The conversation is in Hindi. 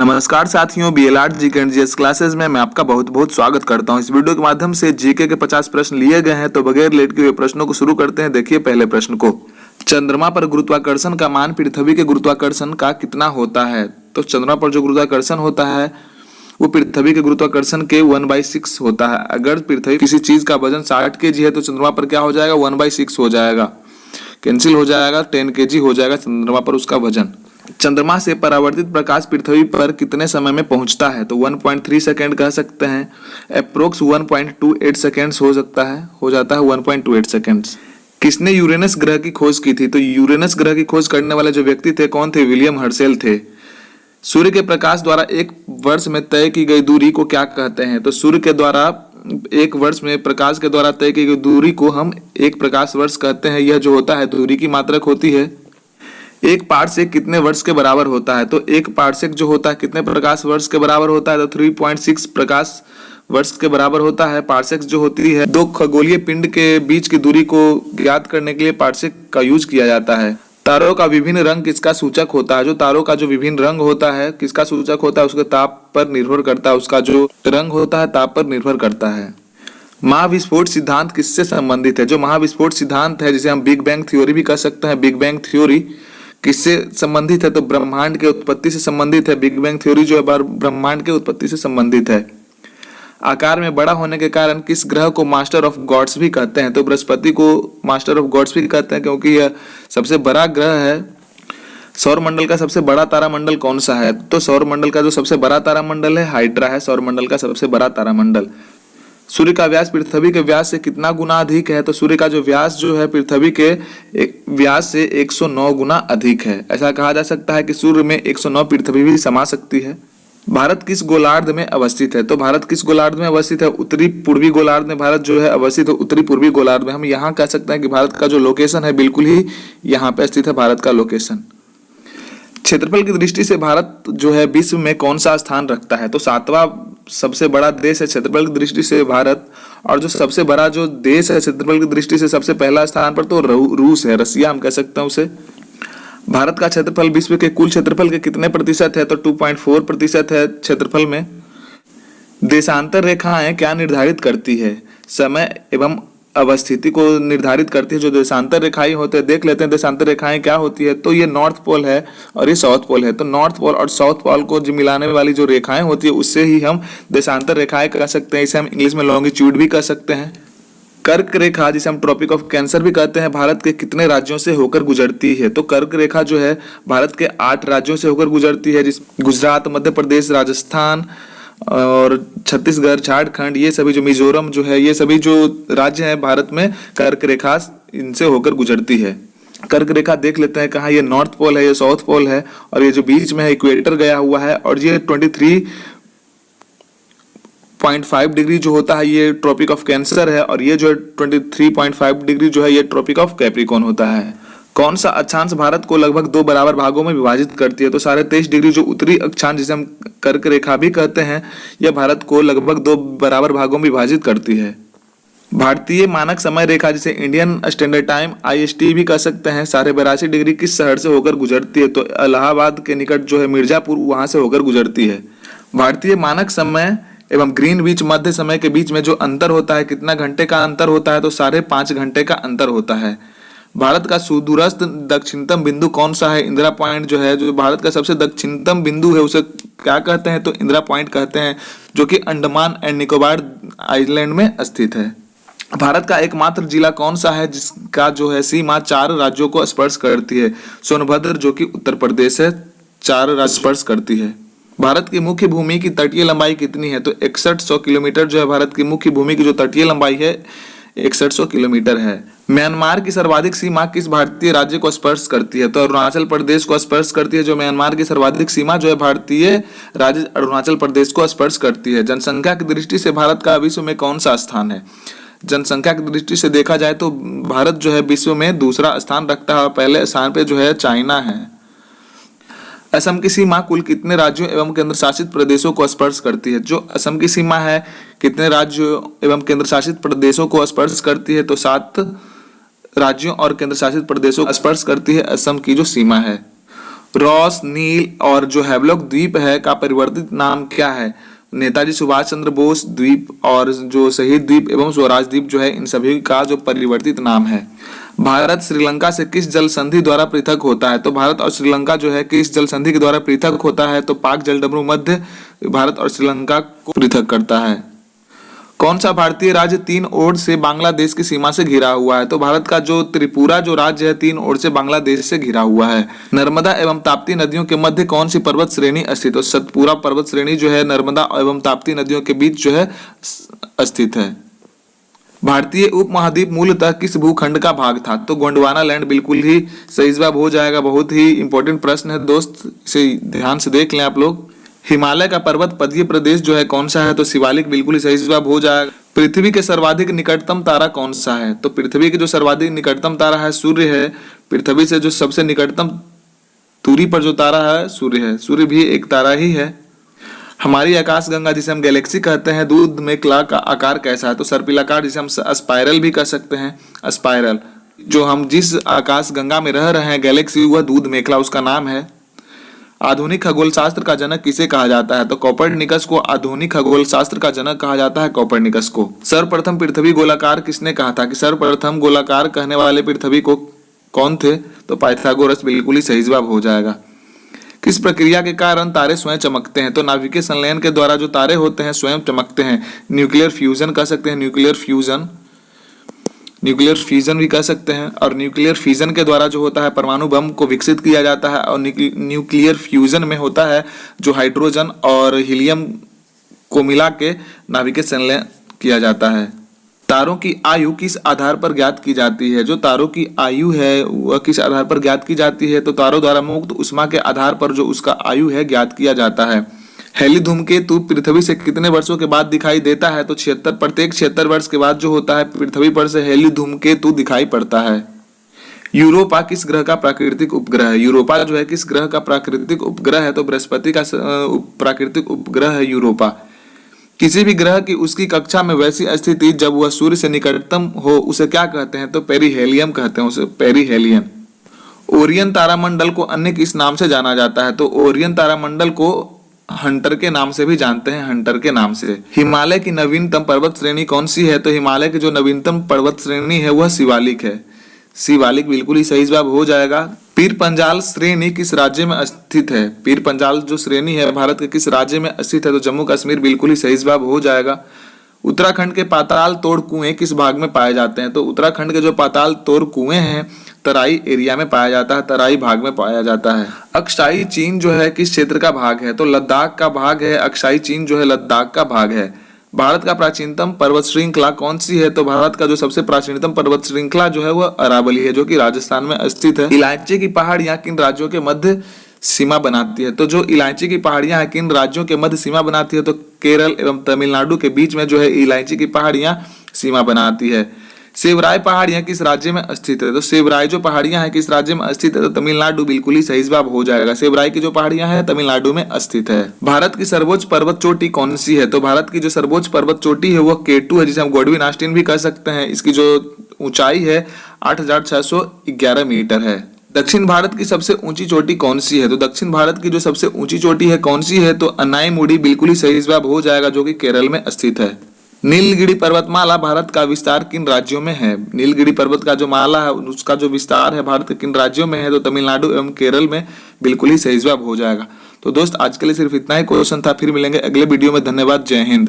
नमस्कार साथियों, BLR GK and GS classes में मैं आपका बहुत बहुत स्वागत करता हूं। इस वीडियो के माध्यम से जीके के 50 प्रश्न लिए गए हैं, तो बगैर लेट के हुए प्रश्नों को शुरू करते हैं। देखिए पहले प्रश्न को, चंद्रमा पर गुरुत्वाकर्षण का मान पृथ्वी के गुरुत्वाकर्षण का कितना होता है? तो चंद्रमा पर जो गुरुत्वाकर्षण होता है वो पृथ्वी के गुरुत्वाकर्षण के 1/6 होता है। अगर पृथ्वी किसी चीज का वजन 60 kg है तो चंद्रमा पर क्या हो जाएगा? 1/6 हो जाएगा, कैंसिल हो जाएगा, 10 kg हो जाएगा चंद्रमा पर उसका वजन। चंद्रमा से परावर्तित प्रकाश पृथ्वी पर कितने समय में पहुंचता है? तो 1.3 सेकेंड कह सकते हैं, अप्रोक्स 1.28 सेकेंड्स हो जाता है 1.28 सेकेंड्स। किसने यूरेनस ग्रह की खोज की थी? तो यूरेनस ग्रह की खोज करने वाले जो व्यक्ति थे कौन थे? विलियम हर्शेल थे। सूर्य के प्रकाश द्वारा एक वर्ष में तय की गई दूरी को क्या कहते हैं? तो सूर्य के द्वारा एक वर्ष में प्रकाश के द्वारा तय की गई दूरी को हम एक प्रकाश वर्ष कहते हैं। यह जो होता है दूरी की मात्रक होती है। एक पार्सेक कितने वर्ष के बराबर होता है? तो एक पार्सेक जो होता है कितने प्रकाश वर्ष के बराबर होता है? तो 3.6 प्रकाश वर्ष के बराबर होता है। पार्सेक जो होती है, दो खगोलीय पिंड के बीच की दूरी को ज्ञात करने के लिए पार्सेक का यूज किया जाता है। तारों का विभिन्न रंग किसका सूचक होता है? जो तारों का जो विभिन्न रंग होता है किसका सूचक होता है? उसके ताप पर निर्भर करता है, उसका जो रंग होता है ताप पर निर्भर करता है। महाविस्फोट सिद्धांत किससे संबंधित है? जो महाविस्फोट सिद्धांत है, जिसे हम बिग बैंग थ्योरी भी कह सकते हैं, बिग बैंग थ्योरी किससे संबंधित है? तो ब्रह्मांड के उत्पत्ति से संबंधित है। बिग बैंग थ्योरी जो है ब्रह्मांड के उत्पत्ति से संबंधित है। आकार में बड़ा होने के कारण किस ग्रह को मास्टर ऑफ गॉड्स भी कहते हैं? तो बृहस्पति को मास्टर ऑफ गॉड्स भी कहते हैं, क्योंकि यह सबसे बड़ा ग्रह है। सौरमंडल का सबसे बड़ा तारामंडल कौन सा है? तो सौरमंडल का जो सबसे बड़ा तारामंडल है हाइड्रा है, सौरमंडल का सबसे बड़ा तारामंडल। सूर्य का व्यास पृथ्वी के व्यास से कितना गुना अधिक है? तो सूर्य का जो व्यास जो है पृथ्वी के व्यास से 109 गुना अधिक है। ऐसा कहा जा सकता है कि सूर्य में 109 पृथ्वी भी समा सकती है। भारत किस गोलार्ध में अवस्थित है? तो भारत किस गोलार्ध में अवस्थित है? उत्तरी पूर्वी गोलार्ध में भारत जो है अवस्थित है, उत्तरी पूर्वी गोलार्ध में। हम यहाँ कह सकते हैं कि भारत का जो लोकेशन है बिल्कुल ही यहाँ पे स्थित है भारत का लोकेशन। क्षेत्रफल की दृष्टि से भारत जो है विश्व में कौन सा स्थान रखता है? तो 7वां सबसे बड़ा देश है क्षेत्रफल की दृष्टि से भारत। और जो सबसे बड़ा जो देश है क्षेत्रफल की दृष्टि से सबसे पहला स्थान पर तो रूस है, रसिया हम कह सकते हैं उसे। भारत का क्षेत्रफल विश्व के कुल क्षेत्रफल के कितने प्रतिशत है? तो 2.4% है क्षेत्रफल में। देशांतर रेखाएं क्या निर्धारित करती है? समय एवं अवस्थिति को निर्धारित करती है। जो देशांतर रेखाएं होते हैं, देख लेते हैं देशांतर रेखाएं क्या होती है। तो ये नॉर्थ पोल है और ये साउथ पोल है। तो नॉर्थ पोल और साउथ पोल को जो मिलाने वाली जो रेखाएं होती है उससे ही हम देशांतर रेखाएं कह सकते हैं। इसे हम इंग्लिश में लॉन्गिट्यूड भी कह सकते हैं। कर्क रेखा जिसे हम ट्रॉपिक ऑफ कैंसर भी कहते हैं, भारत के कितने राज्यों से होकर गुजरती है? तो कर्क रेखा जो है भारत के 8 राज्यों से होकर गुजरती है, जिस गुजरात, मध्य प्रदेश, राजस्थान और छत्तीसगढ़, झारखंड, ये सभी जो मिजोरम जो है, ये सभी जो राज्य हैं भारत में कर्क रेखा इनसे होकर गुजरती है। कर्क रेखा देख लेते हैं कहाँ, ये नॉर्थ पोल है, ये साउथ पोल है और ये जो बीच में है इक्वेटर गया हुआ है। और ये 23.5 डिग्री जो होता है ये ट्रॉपिक ऑफ कैंसर है और ये जो 23.5 डिग्री जो है ये ट्रॉपिक ऑफ कैप्रिकॉर्न होता है। कौन सा अक्षांश भारत को लगभग 2 बराबर भागों में विभाजित करती है? तो 23.5 डिग्री जो उत्तरी अक्षांश जिसे हम कर्क रेखा भी कहते हैं, यह भारत को लगभग 2 बराबर भागों में विभाजित करती है। भारतीय मानक समय रेखा जिसे इंडियन स्टैंडर्ड टाइम IST भी कह सकते हैं, 82.5 डिग्री किस शहर से होकर गुजरती है? तो इलाहाबाद के निकट जो है मिर्जापुर, वहां से होकर गुजरती है। भारतीय मानक समय एवं ग्रीनविच मध्य समय के बीच में जो अंतर होता है, कितना घंटे का अंतर होता है? तो 5.5 घंटे का अंतर होता है। भारत का सुदूरस्थ दक्षिणतम बिंदु कौन सा है? इंदिरा पॉइंट जो है, जो भारत का सबसे दक्षिणतम बिंदु है उसे क्या कहते हैं? तो इंदिरा पॉइंट कहते हैं, जो कि अंडमान एंड निकोबार आइलैंड में स्थित है। भारत का एकमात्र जिला कौन सा है जिसका जो है सीमा 4 राज्यों को स्पर्श करती है? सोनभद्र जो कि उत्तर प्रदेश है, 4 राज्य स्पर्श करती है। भारत की मुख्य भूमि की तटीय लंबाई कितनी है? तो 6100 किलोमीटर जो है भारत की मुख्य भूमि की जो तटीय लंबाई है 6100 किलोमीटर है। म्यांमार की सर्वाधिक सीमा किस भारतीय राज्य को स्पर्श करती है? तो अरुणाचल प्रदेश को स्पर्श करती है। जो म्यांमार की सर्वाधिक सीमा जो है भारतीय राज्य अरुणाचल प्रदेश को स्पर्श करती है। जनसंख्या की दृष्टि से भारत का विश्व में कौन सा स्थान है? जनसंख्या की दृष्टि से देखा जाए तो भारत जो है विश्व में दूसरा स्थान रखता है, पहले स्थान पे जो है चाइना है। असम की सीमा कुल कितने राज्यों एवं केंद्र शासित प्रदेशों को स्पर्श करती है? जो असम की सीमा है कितने राज्यों एवं केंद्र शासित प्रदेशों को स्पर्श करती है? तो 7 राज्यों और केंद्र शासित प्रदेशों को स्पर्श करती है असम की जो सीमा है। रॉस, नील और जो हैवलॉक द्वीप है का परिवर्तित नाम क्या है? नेताजी सुभाष चंद्र बोस द्वीप और जो शहीद द्वीप एवं स्वराज द्वीप जो है, इन सभी का जो परिवर्तित नाम है। भारत श्रीलंका से किस जल संधि द्वारा पृथक होता है? तो भारत और श्रीलंका जो है किस जल संधि के द्वारा पृथक होता है? तो पाक जलडमरू मध्य भारत और श्रीलंका को पृथक करता है। कौन सा भारतीय राज्य 3 ओर से बांग्लादेश की सीमा से घिरा हुआ है? तो भारत का जो त्रिपुरा जो राज्य है 3 ओर से बांग्लादेश से घिरा हुआ है। नर्मदा एवं ताप्ती नदियों के मध्य कौन सी पर्वत श्रेणी स्थित है? तो सतपुरा पर्वत श्रेणी जो है नर्मदा एवं ताप्ती नदियों के बीच जो है स्थित है। भारतीय उपमहाद्वीप मूलतः किस भूखंड का भाग था? तो गोंडवाना लैंड बिल्कुल ही सही जवाब हो जाएगा। बहुत ही इंपॉर्टेंट प्रश्न है दोस्त, इसे ध्यान से देख लें आप लोग। हिमालय का पर्वत पदीय प्रदेश जो है कौन सा है? तो शिवालिक बिल्कुल ही सही जवाब हो जाएगा। पृथ्वी के सर्वाधिक निकटतम तारा कौन सा है? तो पृथ्वी के जो सर्वाधिक निकटतम तारा है सूर्य है। पृथ्वी से जो सबसे निकटतम दूरी पर जो तारा है सूर्य है। सूर्य भी एक तारा ही है। हमारी आकाशगंगा जिसे हम गैलेक्सी कहते हैं, दूध में कला का आकार कैसा है? तो सर्पिलाकार, जिसे हम स्पाइरल भी कह सकते हैं। स्पाइरल जो हम जिस आकाशगंगा में रह रहे हैं गैलेक्सी, वह दूध मेखला उसका नाम है। आधुनिक खगोल शास्त्र का जनक किसे कहा जाता है? तो कोपर्निकस को आधुनिक खगोल शास्त्र का जनक कहा जाता है, कोपर्निकस को। सर्वप्रथम पृथ्वी गोलाकार किसने कहा था? कि सर्वप्रथम गोलाकार कहने वाले पृथ्वी को कौन थे? तो पाइथागोरस बिल्कुल ही सही जवाब हो जाएगा। किस प्रक्रिया के कारण तारे स्वयं चमकते हैं? तो नाभिकीय संलयन के द्वारा जो तारे होते हैं स्वयं चमकते हैं। न्यूक्लियर फ्यूजन कह सकते हैं, न्यूक्लियर फ्यूजन भी कह सकते हैं। और न्यूक्लियर फ्यूजन के द्वारा जो होता है परमाणु बम को विकसित किया जाता है। और न्यूक्लियर फ्यूजन में होता है जो हाइड्रोजन और हीलियम को मिला के नाभिकीय संलयन किया जाता है। तारों की आयु किस आधार पर ज्ञात की जाती है? जो तारों की आयु है वह किस आधार पर ज्ञात की जाती है? तो तारों द्वारा मुक्त उष्मा के आधार पर जो उसका आयु है ज्ञात किया जाता है। हेली धूमकेतु पृथ्वी से कितने वर्षों के बाद दिखाई देता है? तो 76, प्रत्येक 76 वर्ष के बाद जो होता है पृथ्वी पर से हेली धूमकेतु दिखाई पड़ता है। यूरोपा किस ग्रह का प्राकृतिक उपग्रह है? यूरोपा जो है किस ग्रह का प्राकृतिक उपग्रह है? तो बृहस्पति का प्राकृतिक उपग्रह है यूरोपा। किसी भी ग्रह की उसकी कक्षा में वैसी स्थिति जब वह सूर्य से निकटतम हो उसे क्या कहते हैं? तो पेरिहेलियम कहते हैं उसे, पेरिहेलियन। ओरियन तारामंडल को अन्य किस नाम से जाना जाता है? तो ओरियन तारामंडल को हंटर के नाम से भी जानते हैं, हंटर के नाम से। हिमालय की नवीनतम पर्वत श्रेणी कौन सी है? तो हिमालय की जो नवीनतम पर्वत श्रेणी है वह शिवालिक है। शिवालिक बिल्कुल ही सही जवाब हो जाएगा। पीर पंजाल श्रेणी किस राज्य में स्थित है? पीर पंजाल जो श्रेणी है भारत के किस राज्य में स्थित है? तो जम्मू कश्मीर बिल्कुल ही सही जवाब हो जाएगा। उत्तराखंड के पाताल तोड़ कुएं किस भाग में पाए जाते हैं? तो उत्तराखंड के जो पाताल तोड़ कुएं हैं तराई एरिया में पाया जाता है, तराई भाग में पाया जाता है। अक्साई चीन जो है किस क्षेत्र का भाग है? तो लद्दाख का भाग है। अक्साई चीन जो है लद्दाख का भाग है। भारत का प्राचीनतम पर्वत श्रृंखला कौन सी है? तो भारत का जो सबसे प्राचीनतम पर्वत श्रृंखला जो है वह अरावली है, जो कि राजस्थान में स्थित है। इलायची की पहाड़ियां किन राज्यों के मध्य सीमा बनाती है? तो जो इलायची की पहाड़ियां है किन राज्यों के मध्य सीमा बनाती है? तो केरल एवं तमिलनाडु के बीच में जो है इलायची की पहाड़ियां सीमा बनाती है। सेवराय पहाड़ियां किस राज्य में स्थित है? तो सेवराय जो पहाड़ियां हैं किस राज्य में स्थित है? तो तमिलनाडु बिल्कुल ही सही जवाब हो जाएगा। सेवराय की जो पहाड़ियां हैं तमिलनाडु में स्थित है। भारत की सर्वोच्च पर्वत चोटी कौन सी है? तो भारत की जो सर्वोच्च पर्वत चोटी है वह K2 है, जिसे हम गोडविन आस्टीन भी कह सकते हैं। इसकी जो ऊंचाई है 8611 मीटर है। दक्षिण भारत की सबसे ऊंची चोटी कौन सी है? तो दक्षिण भारत की जो सबसे ऊंची चोटी है कौन सी है? तो अनाईमुडी बिल्कुल ही सही जवाब हो जाएगा, जो कि केरल में स्थित है। नीलगिरी पर्वतमाला भारत का विस्तार किन राज्यों में है? नीलगिरी पर्वत का जो माला है उसका जो विस्तार है भारत के किन राज्यों में है? तो तमिलनाडु एवं केरल में बिल्कुल ही सही जवाब हो जाएगा। तो दोस्त आज के लिए सिर्फ इतना ही क्वेश्चन था, फिर मिलेंगे अगले वीडियो में। धन्यवाद, जय हिंद।